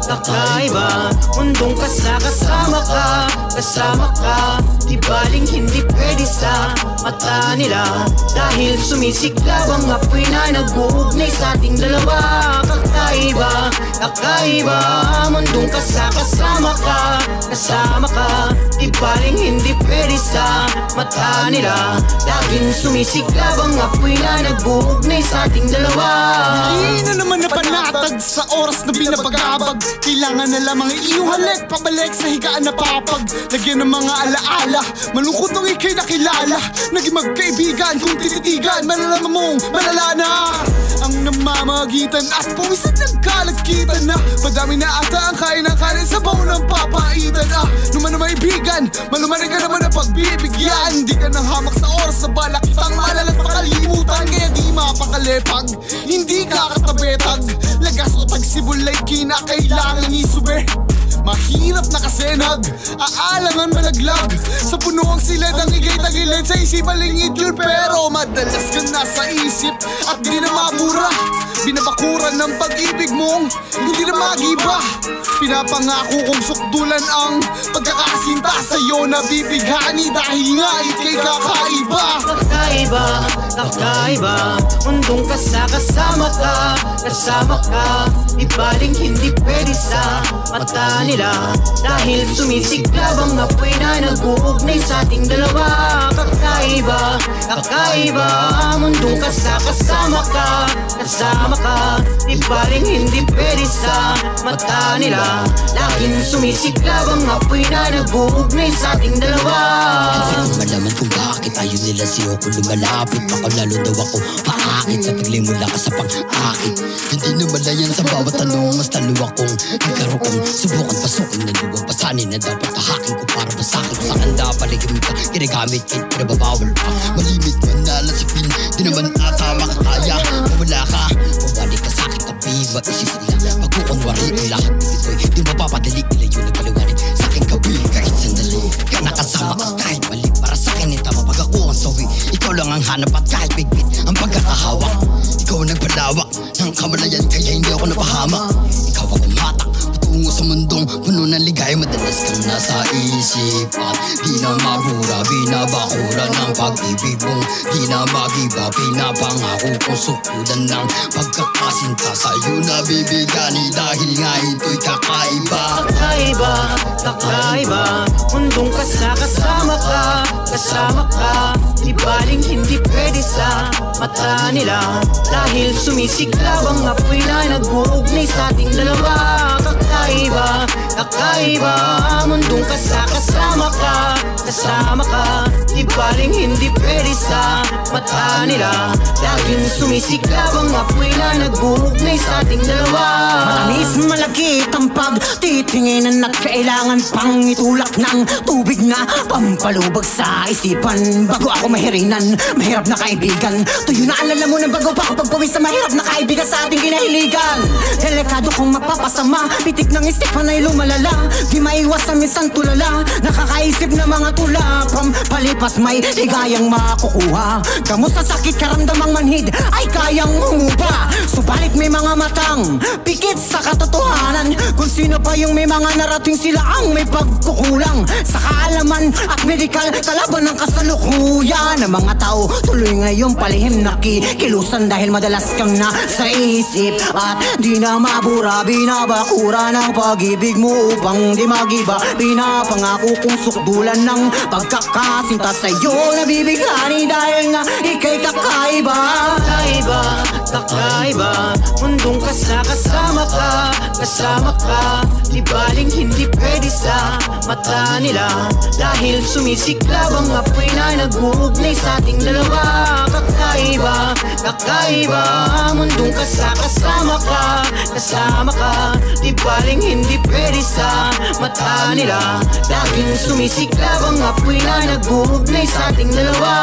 kakaiba. Mundong kasama ka, kasama ka. Di baling hindi pwede sa mata nila, dahil sumisiklab ang apoy na nag-uugnay sa ating dalawa. Kakaiba, kakaiba. Mundong kasama ka, kasama ka. Di baling hindi pwede sa mata nila, dahil sumisiklab ang apoy na nag-uugnay sa ating dalawa. Hindi na naman napanatag sa oras na binabagabag. Kailangan na lamang iuhalik pabalik sa higaan na papag. Lagyan ng mga alaala, malungkot nung ika'y nakilala. Naging magkaibigan kung tititigan, malalaman mong malala na ang namamagitan at puwisan ng kalagkitan na madami na ata ang kain ng kanin sa baon ng papaitan. Naman na maibigan, malumanin ka naman na pagbibigyan. Di ka nang hamak sa oras sa balak kitang malalang pakalimutan. Kaya di mapakalepag, hindi kakatabetag. Lagas o tagsibulay kinakailangan isube. Mahirap na kasi nag-aalangan malaglag sa puno ang silid ang igay tagilid sa isip alingid yun. Pero madalas ka nasa isip at di na mabura. Binabakuran ng pag-ibig mong hindi na magiba. Pinapangako kong sukdulan ang pagkakasinta sa'yo na bibighani dahil nga ika'y kakaiba. Kakaiba, kakaiba. Mundong kasama ka, kasama ka. Di baling hindi pwede sa mata nila, dahil sumisiklab ang apoy na nag-uugnay sa ating dalawa. Kakaiba, kakaiba. Mundong kasama ka, kasama ka. Di baling hindi pwede sa mata nila, laging sumisiklab ang apoy na nag-uugnay sa ating dalawa. Hindi ko malaman kung bakit ayaw nila siyo ko lumalapit. Baka lalo daw ako paakit sa pagling mula ka sa pang-akit. Hindi na malayan sa bawat tanong, mas talo akong nagkaroon. Subukan pasukin na luwang pasanin na dapat kahakin ko para masakin ko sa kanda. Paligim ka, ginagamit kit, pinababawal pa. Malimit man nalang sa pin, di naman ata makakaya. Mawala ka, mawali ka sa aking tabi. Maisip nila, magkukunwari ang lahat ito'y di mapapadali. Ilayo na paliwanag sa aking gabi. Kahit sandali ka nakasama at kahit mali, para sa akin ay tama pag ako ang sawi. Ikaw lang ang hanap at kahit bigbit ang pagkakahawak. Ikaw ang nagpalawak ng kamalayan kaya hindi ako napahamak. Ikaw ang umatak patungo sa mundong puno ng ligay. Madalas kang nasa isip at di na mabura. Binabakura ng pag-ibig mong di na magiba. Pinapangako kong sukudan ng pagkakasinta sa'yo na bibigani dahil nga ito'y kakaiba. Kakaiba, kakaiba. Mundong kasama ka, kasama ka. Di baling hindi pwede sa mata nila, dahil sumisiklab ang apoy na nag-uugnay sa ating dalawa. Kakaiba, kakaiba. Mundong kasama ka, kasama ka. Di baling hindi pwede sa mata nila, laging sumisiklab ang apoy na nag-uugnay sa ating dalawa. Matamis malagkit ang pagtitinginan at kailangan pang itulak ng tubig na pampalubag sa isipan. Bago ako mahirinan, mahirap na kaibigan. Tuyo na alala mo na bago pa ako pagpawis sa mahirap na kaibigan sa ating kinahiligan. Delikado kong mapapasama, pitik ng isipan ay lumalala. Di maiwasan minsan tulala, nakakaisip na mga tula. Pampalipas may ligayang makukuha. Gamot sa sakit karamdamang manhid ay kayang humupa. Subalit may mga matang pikit sa katotohanan, kung sino pa yung may mga narating sila ang may pagkukulang sa kaalaman at medikal kalaban ng kasalukuyan. Ng mga tao tuloy ngayon palihim nakikilusan dahil madalas kang nasa isip at di na mabura. Binabakura ng pag-ibig mo upang di magiba. Pinapangako kong sukdulan ng pagkakasinta sa'yo na bibighani dahil nga ika'y kakaiba. Kakaiba, kakaiba. Mundong kasama ka, kasama ka. Di baling hindi pwede sa mata nila, dahil sumisiklab ang apoy na nag-uugnay sa ating dalawa. Kakaiba, kakaiba. Mundong kasama ka, kasama ka. Di baling hindi pwede sa mata nila, laging sumisiklab ang apoy na nag-uugnay sa ating dalawa.